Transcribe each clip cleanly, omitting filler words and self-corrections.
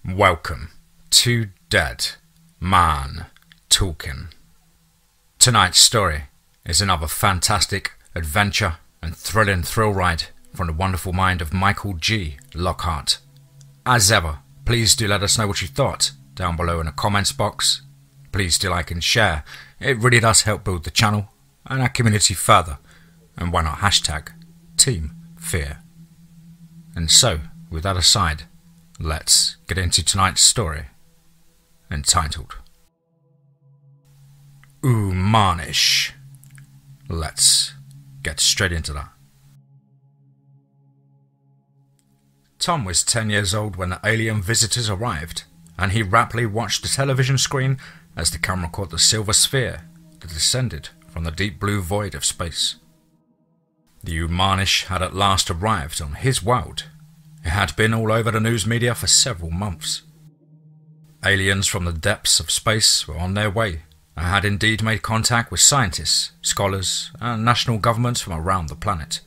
Welcome to Dead Man Talking. Tonight's story is another fantastic adventure and thrilling thrill ride from the wonderful mind of Michael G. Lockhart. As ever, please do let us know what you thought down below in the comments box. Please do like and share. It really does help build the channel and our community further. And why not hashtag Team Fear. And so, with that aside, let's get into tonight's story, entitled Oomanish. Let's get straight into that. Thom was 10 years old when the alien visitors arrived, and he raptly watched the television screen as the camera caught the silver sphere that descended from the deep blue void of space. The Oomanish had at last arrived on his world. It had been all over the news media for several months. Aliens from the depths of space were on their way and had indeed made contact with scientists, scholars, and national governments from around the planet.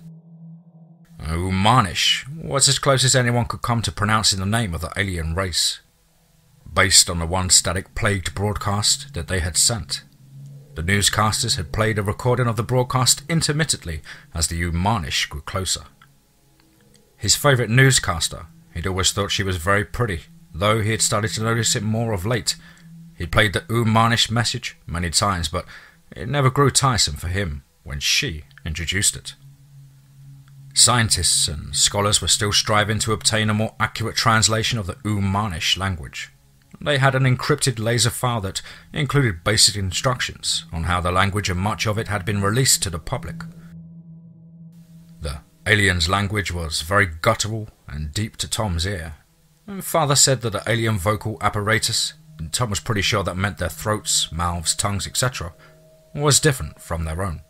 Oomanish was as close as anyone could come to pronouncing the name of the alien race, based on the one static plagued broadcast that they had sent. The newscasters had played a recording of the broadcast intermittently as the Oomanish grew closer. His favourite newscaster, he'd always thought she was very pretty, though he had started to notice it more of late. He'd played the Oomanish message many times, but it never grew tiresome for him when she introduced it. Scientists and scholars were still striving to obtain a more accurate translation of the Oomanish language. They had an encrypted laser file that included basic instructions on how the language and much of it had been released to the public. The alien's language was very guttural and deep to Thom's ear. Father said that the alien vocal apparatus, and Thom was pretty sure that meant their throats, mouths, tongues, etc., was different from their own.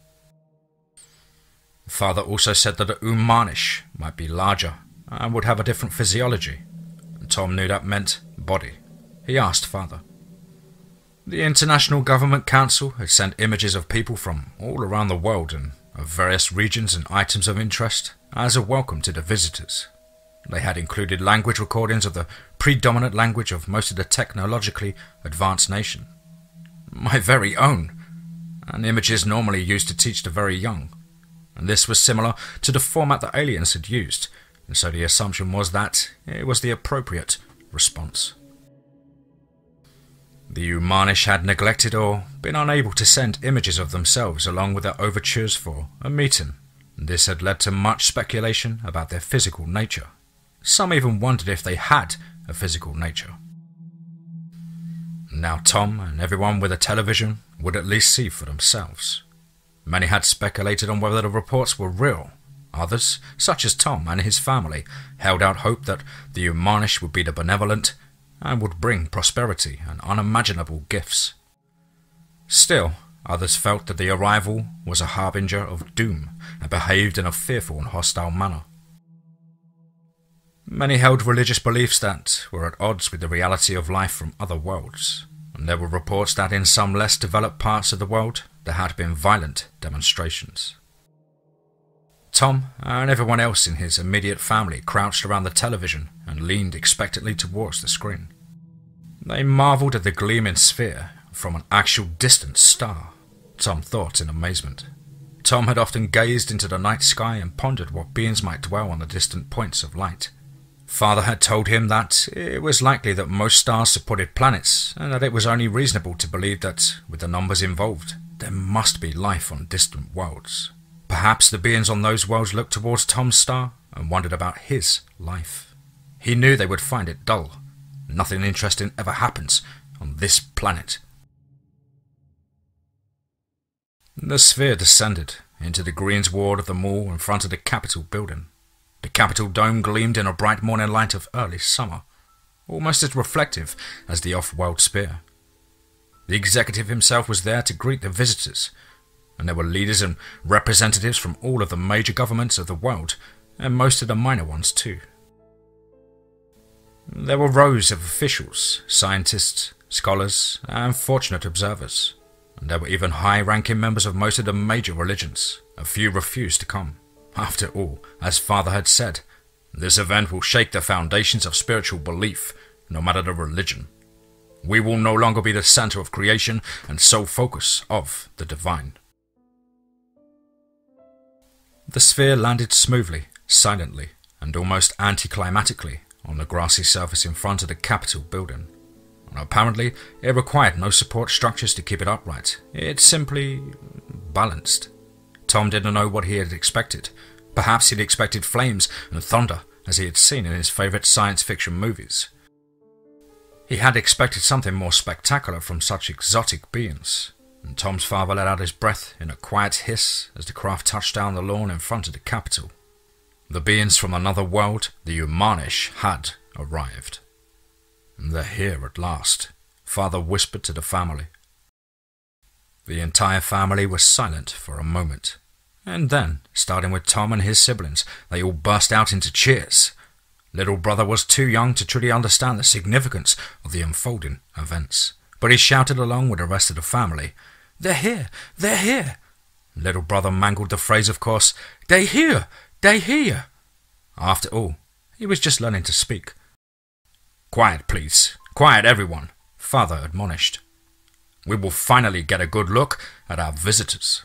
Father also said that the Oomanish might be larger and would have a different physiology, and Thom knew that meant body. He asked Father. The International Government Council had sent images of people from all around the world and of various regions and items of interest as a welcome to the visitors. They had included language recordings of the predominant language of most of the technologically advanced nation. My very own, and images normally used to teach the very young. And this was similar to the format the aliens had used, and so the assumption was that it was the appropriate response. The Oomanish had neglected or been unable to send images of themselves along with their overtures for a meeting. This had led to much speculation about their physical nature. Some even wondered if they had a physical nature. Now Thom and everyone with a television would at least see for themselves. Many had speculated on whether the reports were real. Others, such as Thom and his family, held out hope that the Oomanish would be the benevolent and would bring prosperity and unimaginable gifts. Still, others felt that the arrival was a harbinger of doom and behaved in a fearful and hostile manner. Many held religious beliefs that were at odds with the reality of life from other worlds, and there were reports that in some less developed parts of the world there had been violent demonstrations. Thom and everyone else in his immediate family crouched around the television and leaned expectantly towards the screen. They marvelled at the gleaming sphere from an actual distant star, Thom thought in amazement. Thom had often gazed into the night sky and pondered what beings might dwell on the distant points of light. Father had told him that it was likely that most stars supported planets, and that it was only reasonable to believe that, with the numbers involved, there must be life on distant worlds. Perhaps the beings on those worlds looked towards Thom's star and wondered about his life. He knew they would find it dull. Nothing interesting ever happens on this planet. The sphere descended into the greensward of the mall in front of the Capitol building. The Capitol dome gleamed in a bright morning light of early summer, almost as reflective as the off-world sphere. The executive himself was there to greet the visitors, and there were leaders and representatives from all of the major governments of the world, and most of the minor ones too. There were rows of officials, scientists, scholars, and fortunate observers, and there were even high-ranking members of most of the major religions. A few refused to come. After all, as Father had said, this event will shake the foundations of spiritual belief, no matter the religion. We will no longer be the center of creation and sole focus of the divine. The sphere landed smoothly, silently, and almost anticlimactically on the grassy surface in front of the Capitol building. And apparently, it required no support structures to keep it upright. It simply balanced. Thom didn't know what he had expected. Perhaps he'd expected flames and thunder, as he had seen in his favorite science fiction movies. He had expected something more spectacular from such exotic beings, and Thom's father let out his breath in a quiet hiss as the craft touched down the lawn in front of the Capitol. The beings from another world, the Oomanish, had arrived. "They're here at last," Father whispered to the family. The entire family was silent for a moment, and then, starting with Thom and his siblings, they all burst out into cheers. Little brother was too young to truly understand the significance of the unfolding events, but he shouted along with the rest of the family, "They're here! They're here!" Little brother mangled the phrase, of course, "They here! They here!" After all, he was just learning to speak. "Quiet, please. Quiet, everyone," Father admonished. "We will finally get a good look at our visitors."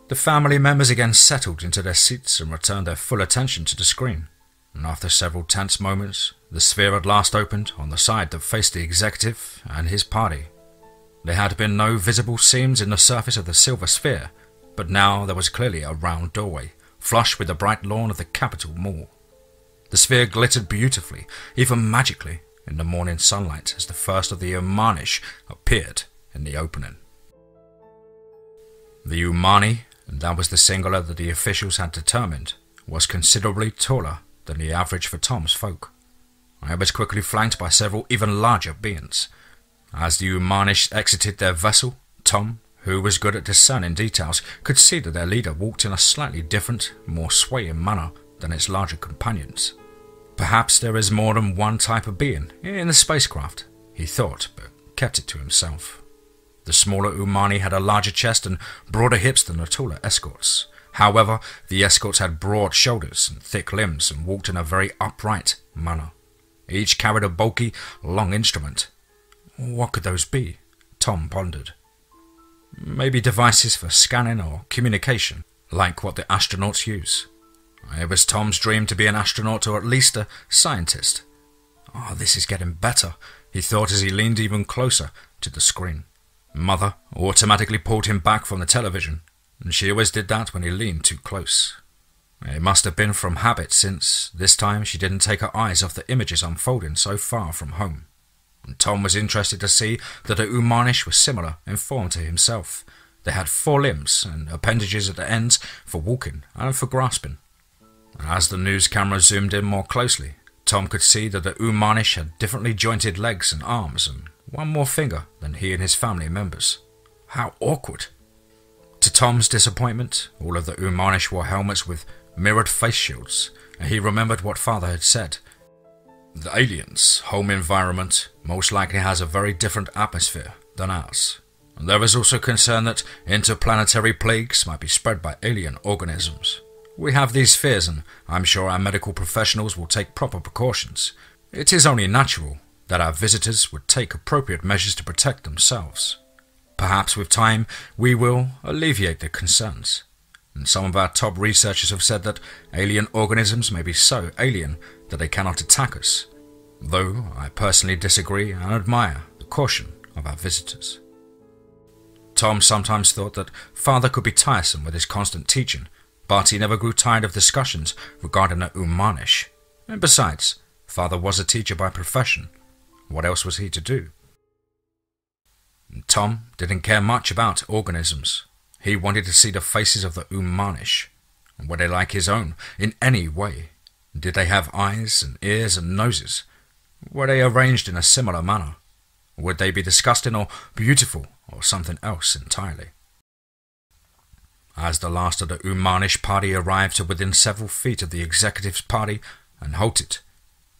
The family members again settled into their seats and returned their full attention to the screen. And after several tense moments, the sphere at last opened on the side that faced the executive and his party. There had been no visible seams in the surface of the silver sphere, but now there was clearly a round doorway, flush with the bright lawn of the Capitol Mall. The sphere glittered beautifully, even magically, in the morning sunlight as the first of the Oomanish appeared in the opening. The Oomani, and that was the singular that the officials had determined, was considerably taller than the average for Thom's folk. It was quickly flanked by several even larger beings. As the Oomanish exited their vessel, Thom, who was good at discerning details, could see that their leader walked in a slightly different, more swaying manner than its larger companions. Perhaps there is more than one type of being in the spacecraft, he thought, but kept it to himself. The smaller Oomani had a larger chest and broader hips than the taller escorts. However, the escorts had broad shoulders and thick limbs and walked in a very upright manner. Each carried a bulky, long instrument. What could those be? Thom pondered. Maybe devices for scanning or communication, like what the astronauts use. It was Thom's dream to be an astronaut or at least a scientist. This is getting better, he thought as he leaned even closer to the screen. Mother automatically pulled him back from the television, and she always did that when he leaned too close. It must have been from habit, since this time she didn't take her eyes off the images unfolding so far from home. And Thom was interested to see that the Oomanish were similar in form to himself. They had 4 limbs and appendages at the ends for walking and for grasping. As the news camera zoomed in more closely, Thom could see that the Oomanish had differently jointed legs and arms and one more finger than he and his family members. How awkward! To Thom's disappointment, all of the Oomanish wore helmets with mirrored face shields, and he remembered what Father had said. The aliens' home environment most likely has a very different atmosphere than ours, and there is also concern that interplanetary plagues might be spread by alien organisms. We have these fears, and I'm sure our medical professionals will take proper precautions. It is only natural that our visitors would take appropriate measures to protect themselves. Perhaps with time we will alleviate the concerns. And some of our top researchers have said that alien organisms may be so alien that they cannot attack us, though I personally disagree and admire the caution of our visitors. Thom sometimes thought that Father could be tiresome with his constant teaching, but he never grew tired of discussions regarding the Oomanish. And besides, Father was a teacher by profession. What else was he to do? Thom didn't care much about organisms. He wanted to see the faces of the Oomanish. Were they like his own in any way? Did they have eyes and ears and noses? Were they arranged in a similar manner? Would they be disgusting or beautiful or something else entirely? As the last of the Oomanish party arrived to within several feet of the executive's party and halted,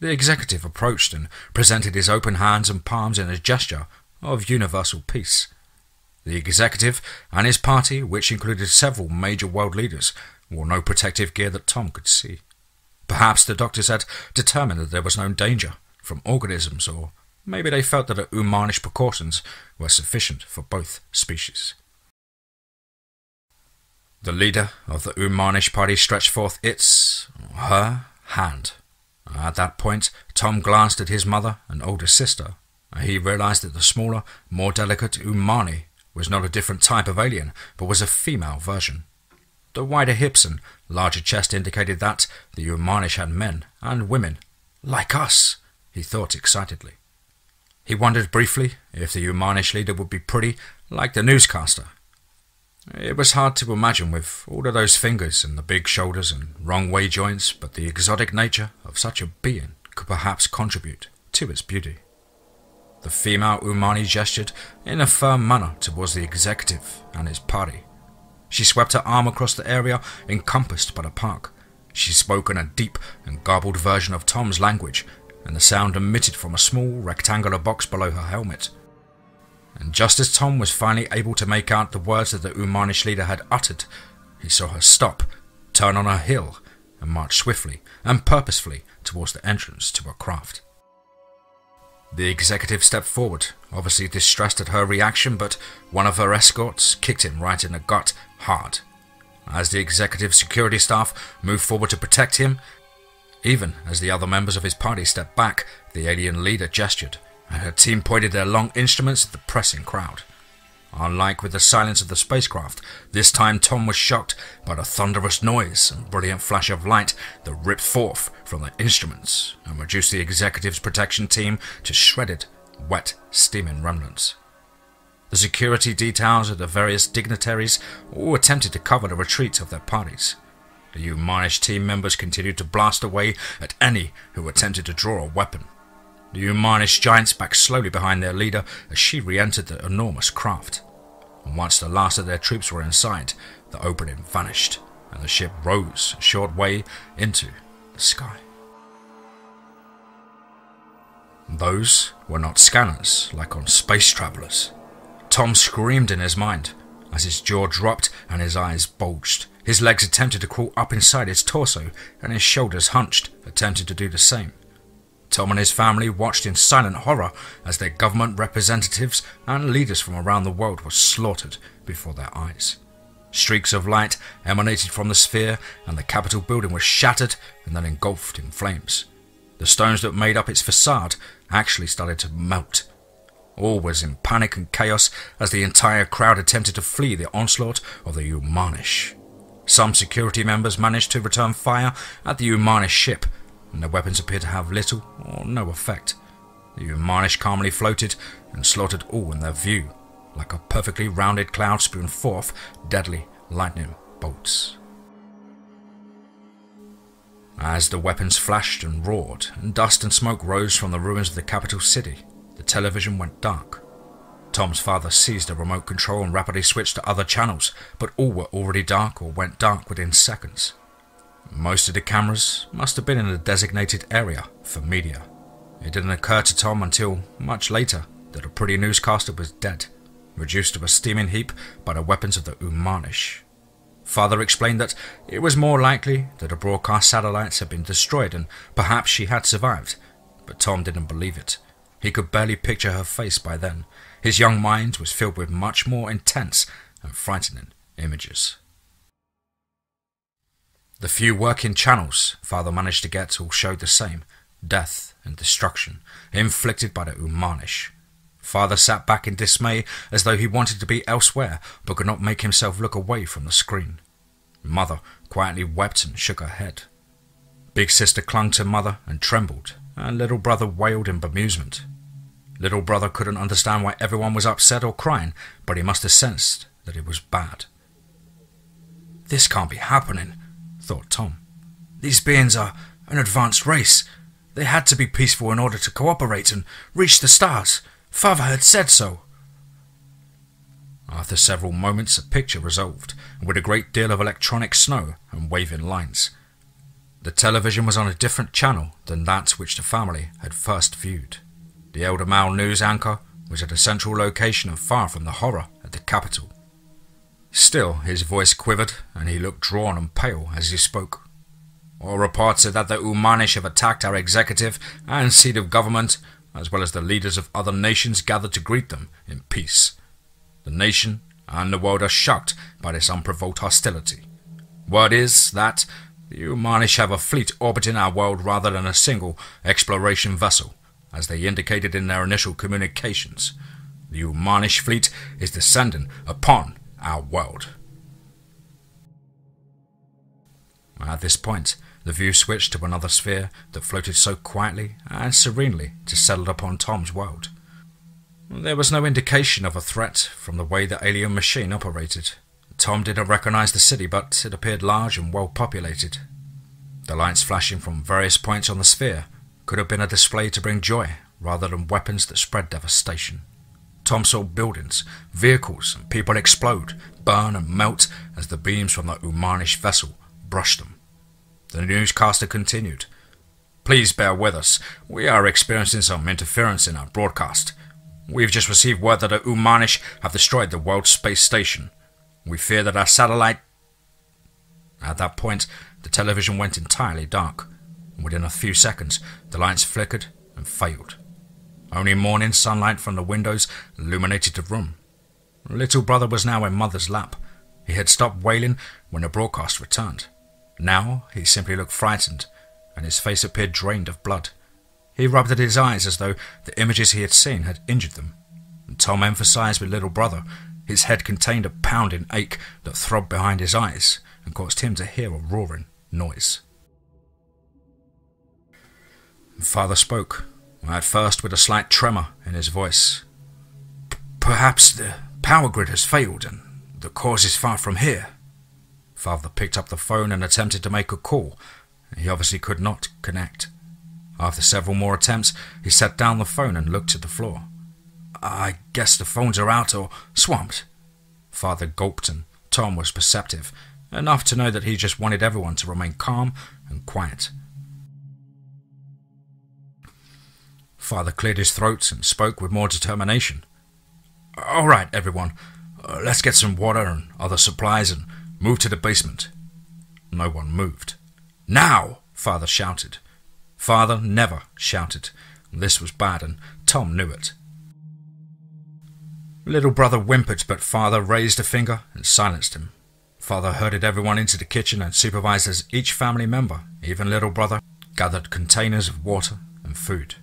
the executive approached and presented his open hands and palms in a gesture of universal peace. The executive and his party, which included several major world leaders, wore no protective gear that Thom could see. Perhaps the doctors had determined that there was no danger from organisms, or maybe they felt that the Oomanish precautions were sufficient for both species. The leader of the Oomanish party stretched forth her hand. At that point, Thom glanced at his mother and older sister, and he realized that the smaller, more delicate Oomani was not a different type of alien, but was a female version. The wider hips and larger chest indicated that the Oomanish had men and women, like us, he thought excitedly. He wondered briefly if the Oomanish leader would be pretty like the newscaster. It was hard to imagine with all of those fingers and the big shoulders and wrong-way joints, but the exotic nature of such a being could perhaps contribute to its beauty. The female Oomani gestured in a firm manner towards the executive and his party. She swept her arm across the area encompassed by the park. She spoke in a deep and garbled version of Thom's language, and the sound emitted from a small rectangular box below her helmet. And just as Thom was finally able to make out the words that the Oomanish leader had uttered, he saw her stop, turn on her heel, and march swiftly and purposefully towards the entrance to her craft. The executive stepped forward, obviously distressed at her reaction, but one of her escorts kicked him right in the gut hard. As the executive security staff moved forward to protect him, even as the other members of his party stepped back, the alien leader gestured, and her team pointed their long instruments at the pressing crowd. Unlike with the silence of the spacecraft, this time Thom was shocked by the thunderous noise and brilliant flash of light that ripped forth from the instruments and reduced the executive's protection team to shredded, wet, steaming remnants. The security details of the various dignitaries all attempted to cover the retreat of their parties. The Oomanish team members continued to blast away at any who attempted to draw a weapon. The Oomanish giants backed slowly behind their leader as she re-entered the enormous craft. And once the last of their troops were inside, the opening vanished, and the ship rose a short way into the sky. Those were not scanners like on space travelers. Thom screamed in his mind as his jaw dropped and his eyes bulged. His legs attempted to crawl up inside his torso, and his shoulders hunched, attempting to do the same. Thom and his family watched in silent horror as their government representatives and leaders from around the world were slaughtered before their eyes. Streaks of light emanated from the sphere, and the Capitol building was shattered and then engulfed in flames. The stones that made up its facade actually started to melt. All was in panic and chaos as the entire crowd attempted to flee the onslaught of the Oomanish. Some security members managed to return fire at the Oomanish ship, and their weapons appeared to have little or no effect. The Oomanish calmly floated and slaughtered all in their view, like a perfectly rounded cloud spewing forth deadly lightning bolts. As the weapons flashed and roared, and dust and smoke rose from the ruins of the capital city, the television went dark. Thom's father seized the remote control and rapidly switched to other channels, but all were already dark or went dark within seconds. Most of the cameras must have been in a designated area for media. It didn't occur to Thom until much later that a pretty newscaster was dead, reduced to a steaming heap by the weapons of the Oomanish. Father explained that it was more likely that the broadcast satellites had been destroyed and perhaps she had survived, but Thom didn't believe it. He could barely picture her face by then. His young mind was filled with much more intense and frightening images. The few working channels Father managed to get all showed the same death and destruction inflicted by the Oomanish. Father sat back in dismay as though he wanted to be elsewhere but could not make himself look away from the screen. Mother quietly wept and shook her head. Big sister clung to Mother and trembled, and little brother wailed in bemusement. Little brother couldn't understand why everyone was upset or crying, but he must have sensed that it was bad. "This can't be happening," thought Thom. "These beings are an advanced race. They had to be peaceful in order to cooperate and reach the stars. Father had said so." After several moments, a picture resolved, with a great deal of electronic snow and waving lines. The television was on a different channel than that which the family had first viewed. The elder male news anchor was at a central location and far from the horror at at the capital. Still, his voice quivered, and he looked drawn and pale as he spoke. All reports said that the Oomanish have attacked our executive and seat of government, as well as the leaders of other nations gathered to greet them in peace. The nation and the world are shocked by this unprovoked hostility. Word is that the Oomanish have a fleet orbiting our world rather than a single exploration vessel, as they indicated in their initial communications. The Oomanish fleet is descending upon our world. At this point, the view switched to another sphere that floated so quietly and serenely to settle upon Thom's world. There was no indication of a threat from the way the alien machine operated. Thom didn't recognize the city, but it appeared large and well populated. The lights flashing from various points on the sphere could have been a display to bring joy rather than weapons that spread devastation. Thom saw buildings, vehicles, and people explode, burn and melt as the beams from the Oomanish vessel brushed them. The newscaster continued. Please bear with us. We are experiencing some interference in our broadcast. We've just received word that the Oomanish have destroyed the world space station. We fear that our satellite... At that point, the television went entirely dark. Within a few seconds, the lights flickered and failed. Only morning sunlight from the windows illuminated the room. Little brother was now in mother's lap. He had stopped wailing when the broadcast returned. Now he simply looked frightened, and his face appeared drained of blood. He rubbed at his eyes as though the images he had seen had injured them. And Thom emphasized with little brother. His head contained a pounding ache that throbbed behind his eyes and caused him to hear a roaring noise. Father spoke, at first with a slight tremor in his voice. Perhaps the power grid has failed and the cause is far from here. Father picked up the phone and attempted to make a call. He obviously could not connect. After several more attempts, he set down the phone and looked at the floor. I guess the phones are out or swamped. Father gulped, and Thom was perceptive, enough to know that he just wanted everyone to remain calm and quiet. Father cleared his throat and spoke with more determination. All right, everyone, let's get some water and other supplies and move to the basement. No one moved. Now! Father shouted. Father never shouted. This was bad, and Thom knew it. Little brother whimpered, but Father raised a finger and silenced him. Father herded everyone into the kitchen and supervised as each family member, even little brother, gathered containers of water and food.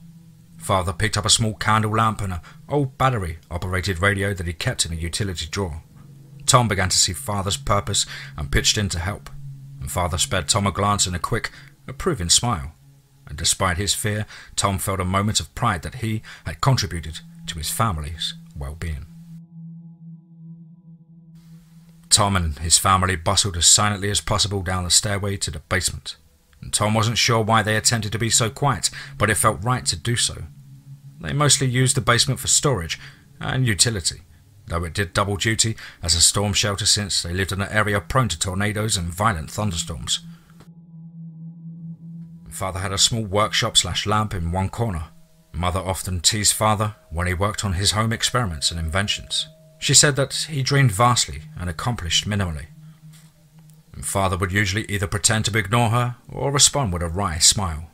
Father picked up a small candle lamp and an old battery-operated radio that he kept in a utility drawer. Thom began to see Father's purpose and pitched in to help, and Father spared Thom a glance and a quick, approving smile. And despite his fear, Thom felt a moment of pride that he had contributed to his family's well-being. Thom and his family bustled as silently as possible down the stairway to the basement. And Thom wasn't sure why they attempted to be so quiet, but it felt right to do so. They mostly used the basement for storage and utility, though it did double duty as a storm shelter since they lived in an area prone to tornadoes and violent thunderstorms. Father had a small workshop/lamp in one corner. Mother often teased Father when he worked on his home experiments and inventions. She said that he dreamed vastly and accomplished minimally. And Father would usually either pretend to ignore her or respond with a wry smile.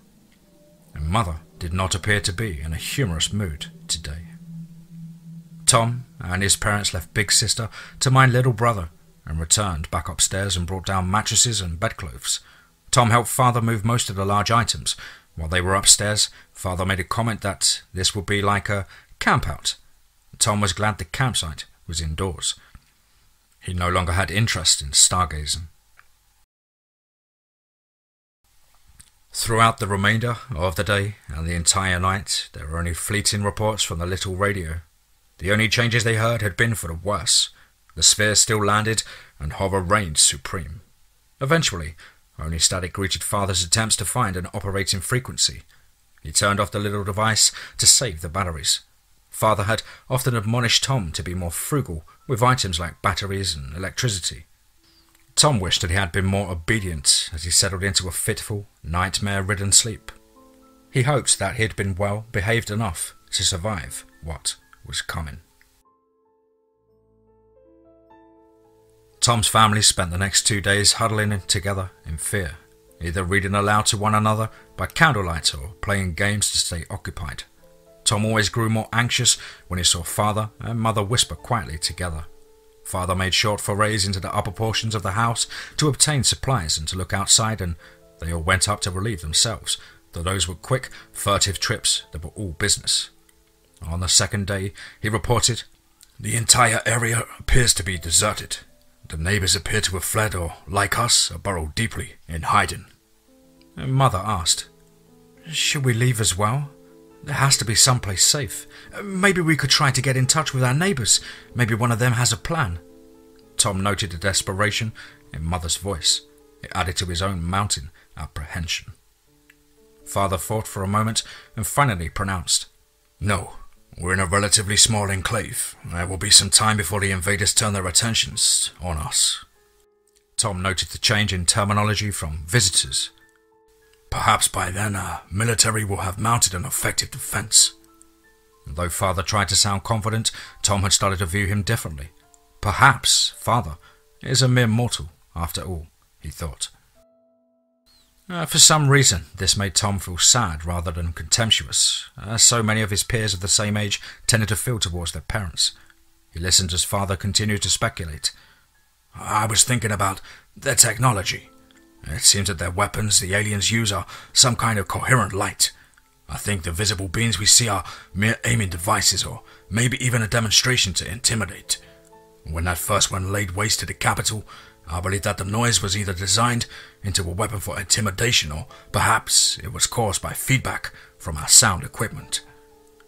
And Mother did not appear to be in a humorous mood today. Thom and his parents left Big Sister to mind little brother and returned back upstairs and brought down mattresses and bedclothes. Thom helped Father move most of the large items. While they were upstairs, Father made a comment that this would be like a camp-out. Thom was glad the campsite was indoors. He no longer had interest in stargazing. Throughout the remainder of the day and the entire night, there were only fleeting reports from the little radio. The only changes they heard had been for the worse. The sphere still landed, and horror reigned supreme. Eventually, only static greeted Father's attempts to find an operating frequency. He turned off the little device to save the batteries. Father had often admonished Thom to be more frugal with items like batteries and electricity. Thom wished that he had been more obedient as he settled into a fitful, nightmare-ridden sleep. He hoped that he had been well behaved enough to survive what was coming. Tom's family spent the next 2 days huddling together in fear, either reading aloud to one another by candlelight or playing games to stay occupied. Thom always grew more anxious when he saw father and mother whisper quietly together. Father made short forays into the upper portions of the house to obtain supplies and to look outside, and they all went up to relieve themselves, though those were quick, furtive trips that were all business. On the second day, he reported, "The entire area appears to be deserted. The neighbours appear to have fled or, like us, are burrowed deeply in hiding." And Mother asked, "Should we leave as well? There has to be someplace safe. Maybe we could try to get in touch with our neighbours. Maybe one of them has a plan." Thom noted the desperation in Mother's voice. It added to his own mounting apprehension. Father thought for a moment and finally pronounced, "No, we're in a relatively small enclave. There will be some time before the invaders turn their attentions on us." Thom noted the change in terminology from visitors. "Perhaps by then our military will have mounted an effective defence." Though Father tried to sound confident, Thom had started to view him differently. Perhaps Father is a mere mortal, after all, he thought. For some reason, this made Thom feel sad rather than contemptuous, as so many of his peers of the same age tended to feel towards their parents. He listened as Father continued to speculate. "I was thinking about their technology. It seems that their weapons the aliens use are some kind of coherent light. I think the visible beings we see are mere aiming devices, or maybe even a demonstration to intimidate. When that first one laid waste to the capital, I believe that the noise was either designed into a weapon for intimidation, or perhaps it was caused by feedback from our sound equipment.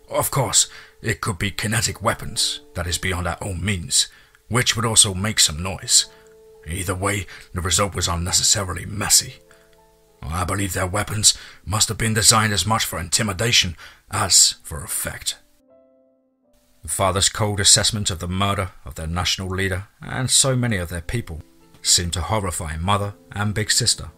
Of course, it could be kinetic weapons, that is beyond our own means, which would also make some noise. Either way, the result was unnecessarily messy. I believe their weapons must have been designed as much for intimidation as for effect." Father's cold assessment of the murder of their national leader and so many of their people seemed to horrify Mother and Big Sister.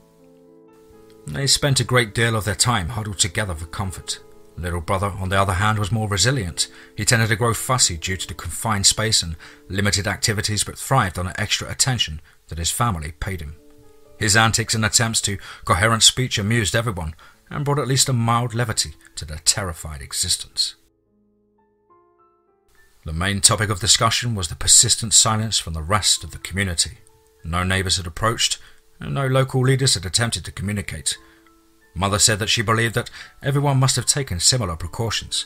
They spent a great deal of their time huddled together for comfort. Little brother, on the other hand, was more resilient. He tended to grow fussy due to the confined space and limited activities, but thrived on the extra attention that his family paid him. His antics and attempts to coherent speech amused everyone and brought at least a mild levity to their terrified existence. The main topic of discussion was the persistent silence from the rest of the community. No neighbours had approached, and no local leaders had attempted to communicate. Mother said that she believed that everyone must have taken similar precautions.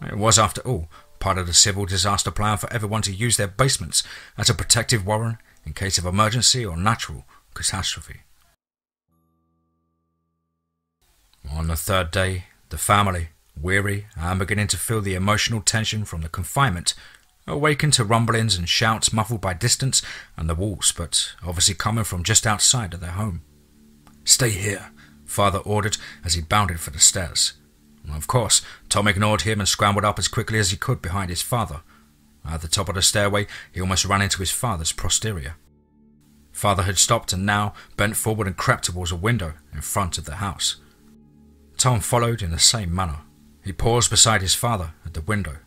It was, after all, part of the civil disaster plan for everyone to use their basements as a protective warren in case of emergency or natural catastrophe. On the third day, the family, weary and beginning to feel the emotional tension from the confinement, awakened to rumblings and shouts muffled by distance and the walls, but obviously coming from just outside of their home. "Stay here," Father ordered as he bounded for the stairs. Of course, Thom ignored him and scrambled up as quickly as he could behind his father. At the top of the stairway, he almost ran into his father's posterior. Father had stopped and now bent forward and crept towards a window in front of the house. Thom followed in the same manner. He paused beside his father at the window.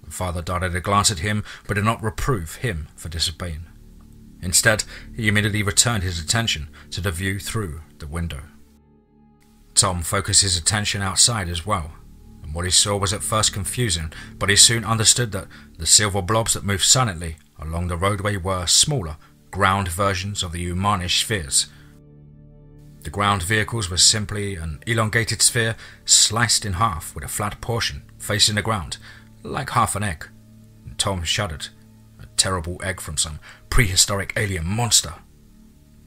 The father darted a glance at him, but did not reprove him for disobeying. Instead, he immediately returned his attention to the view through the window. Thom focused his attention outside as well, and what he saw was at first confusing, but he soon understood that the silver blobs that moved silently along the roadway were smaller, ground versions of the Oomanish spheres. The ground vehicles were simply an elongated sphere sliced in half with a flat portion facing the ground, like half an egg. Thom shuddered. A terrible egg from some prehistoric alien monster.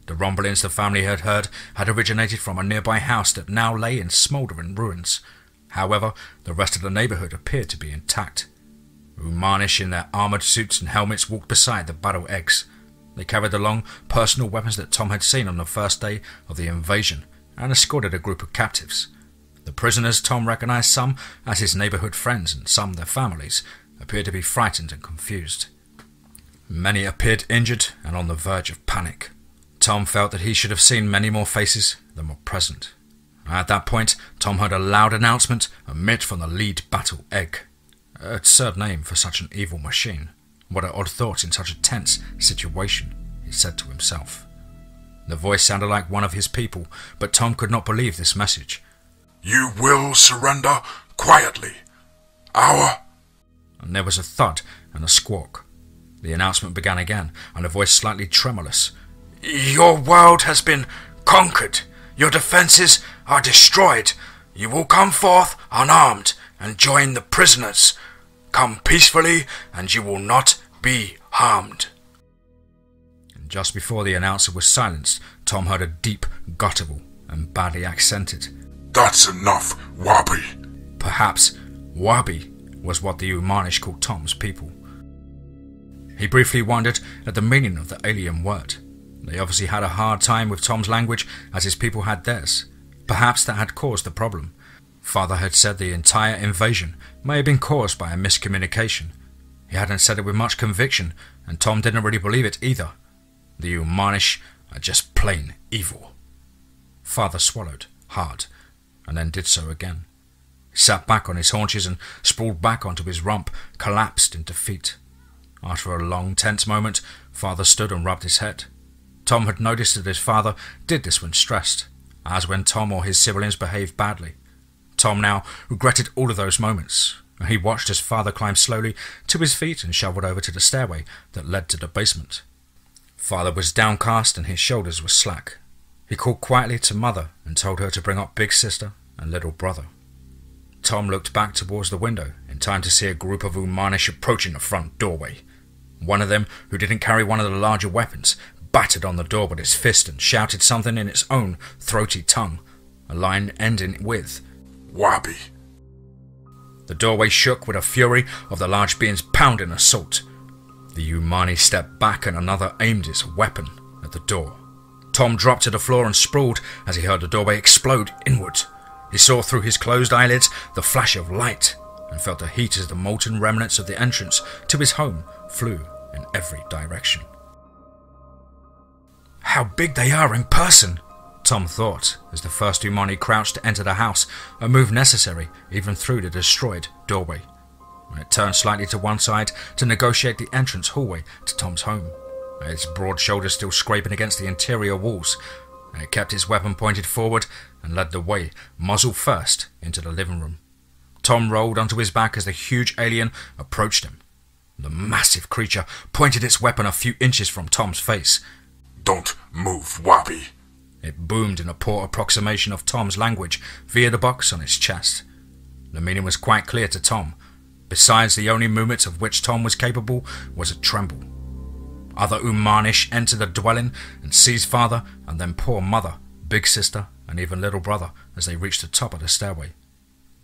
The rumblings the family had heard had originated from a nearby house that now lay in smouldering ruins. However, the rest of the neighbourhood appeared to be intact. Oomanish in their armoured suits and helmets walked beside the battle eggs. They carried the long, personal weapons that Thom had seen on the first day of the invasion and escorted a group of captives. The prisoners, Thom recognised some as his neighbourhood friends and some their families, appeared to be frightened and confused. Many appeared injured and on the verge of panic. Thom felt that he should have seen many more faces than were present. At that point, Thom heard a loud announcement emit from the lead battle egg. Absurd name for such an evil machine. What an odd thought in such a tense situation, he said to himself. The voice sounded like one of his people, but Thom could not believe this message. You will surrender quietly. And there was a thud and a squawk. The announcement began again, and a voice slightly tremulous. Your world has been conquered. Your defences are destroyed. You will come forth unarmed and join the prisoners. Come peacefully, and you will not be harmed. And just before the announcer was silenced, Thom heard a deep guttural and badly accented. That's enough, Wabi. Perhaps Wabi was what the Oomanish called Thom's people. He briefly wondered at the meaning of the alien word. They obviously had a hard time with Thom's language, as his people had theirs. Perhaps that had caused the problem. Father had said the entire invasion may have been caused by a miscommunication. He hadn't said it with much conviction, and Thom didn't really believe it either. The Oomanish are just plain evil. Father swallowed hard, and then did so again. He sat back on his haunches and sprawled back onto his rump, collapsed in defeat. After a long, tense moment, Father stood and rubbed his head. Thom had noticed that his father did this when stressed, as when Thom or his siblings behaved badly. Thom now regretted all of those moments. He watched as Father climbed slowly to his feet and shuffled over to the stairway that led to the basement. Father was downcast and his shoulders were slack. He called quietly to Mother and told her to bring up Big Sister and Little Brother. Thom looked back towards the window in time to see a group of Oomanish approaching the front doorway. One of them, who didn't carry one of the larger weapons, battered on the door with his fist and shouted something in its own throaty tongue, a line ending with Wabi. The doorway shook with a fury of the large being's pounding assault. The Oomani stepped back and another aimed its weapon at the door. Thom dropped to the floor and sprawled as he heard the doorway explode inward. He saw through his closed eyelids the flash of light and felt the heat as the molten remnants of the entrance to his home flew in every direction. How big they are in person, Thom thought as the first Oomani crouched to enter the house, a move necessary even through the destroyed doorway. It turned slightly to one side to negotiate the entrance hallway to Thom's home, its broad shoulders still scraping against the interior walls. It kept its weapon pointed forward and led the way, muzzle first, into the living room. Thom rolled onto his back as the huge alien approached him. The massive creature pointed its weapon a few inches from Thom's face. Don't move, Wabi. It boomed in a poor approximation of Thom's language via the box on its chest. The meaning was quite clear to Thom. Besides, the only movement of which Thom was capable was a tremble. Other Oomanish entered the dwelling and seized Father and then poor Mother, Big Sister and even Little Brother as they reached the top of the stairway.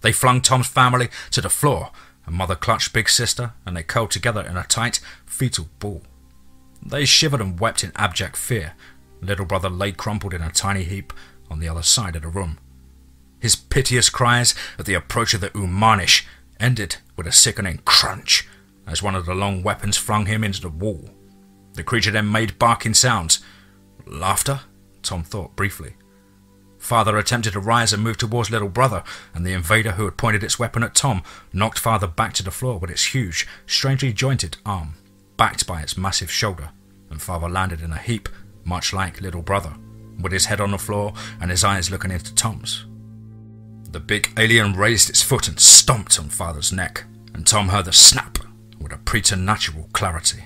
They flung Thom's family to the floor, and Mother clutched Big Sister and they curled together in a tight, fetal ball. They shivered and wept in abject fear. Little Brother lay crumpled in a tiny heap on the other side of the room. His piteous cries at the approach of the Oomanish ended with a sickening crunch as one of the long weapons flung him into the wall. The creature then made barking sounds. Laughter? Thom thought briefly. Father attempted to rise and move towards Little Brother, and the invader who had pointed its weapon at Thom knocked Father back to the floor with its huge, strangely jointed arm, backed by its massive shoulder, and Father landed in a heap, much like Little Brother, with his head on the floor and his eyes looking into Thom's. The big alien raised its foot and stomped on Father's neck, and Thom heard the snap with a preternatural clarity.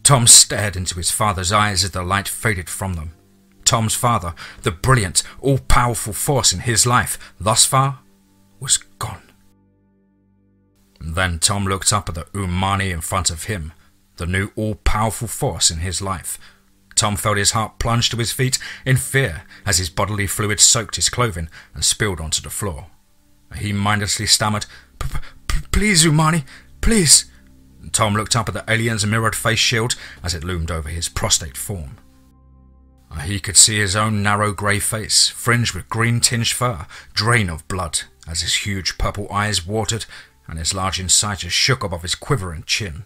Thom stared into his father's eyes as the light faded from them. Thom's father, the brilliant, all-powerful force in his life, thus far, was gone. Then Thom looked up at the Oomani in front of him, the new all-powerful force in his life. Thom felt his heart plunge to his feet in fear as his bodily fluid soaked his clothing and spilled onto the floor. He mindlessly stammered, "Please, Oomani, please." Thom looked up at the alien's mirrored face shield as it loomed over his prostrate form. He could see his own narrow grey face, fringed with green-tinged fur, drain of blood, as his huge purple eyes watered and his large incisors shook above his quivering chin.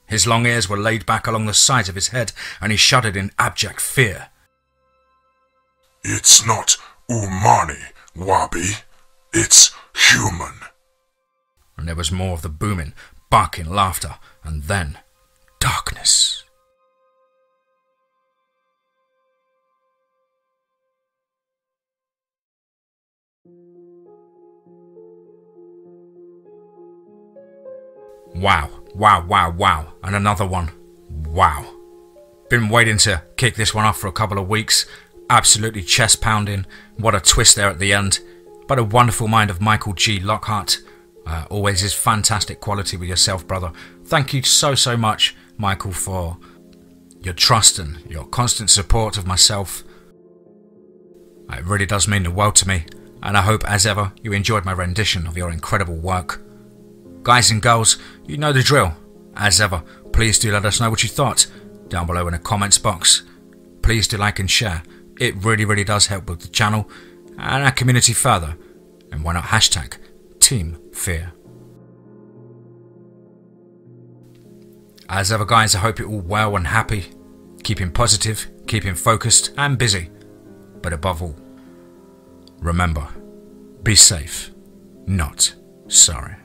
His long ears were laid back along the sides of his head, and he shuddered in abject fear. It's not Oomani, Wabi. It's human. And there was more of the booming, barking laughter, and then darkness. Wow, wow, wow, wow, and another one. Wow. Been waiting to kick this one off for a couple of weeks. Absolutely chest pounding. What a twist there at the end. But a wonderful mind of Michael G. Lockhart. Always is fantastic quality with yourself, brother. Thank you so much, Michael, for your trust and your constant support of myself. It really does mean the world to me, and I hope, as ever, you enjoyed my rendition of your incredible work. Guys and girls, you know the drill. As ever, please do let us know what you thought down below in the comments box. Please do like and share. It really does help with the channel and our community further. And why not hashtag Team Fear. As ever, guys, I hope you're all well and happy, keeping positive, keeping focused and busy. But above all, remember, be safe, not sorry.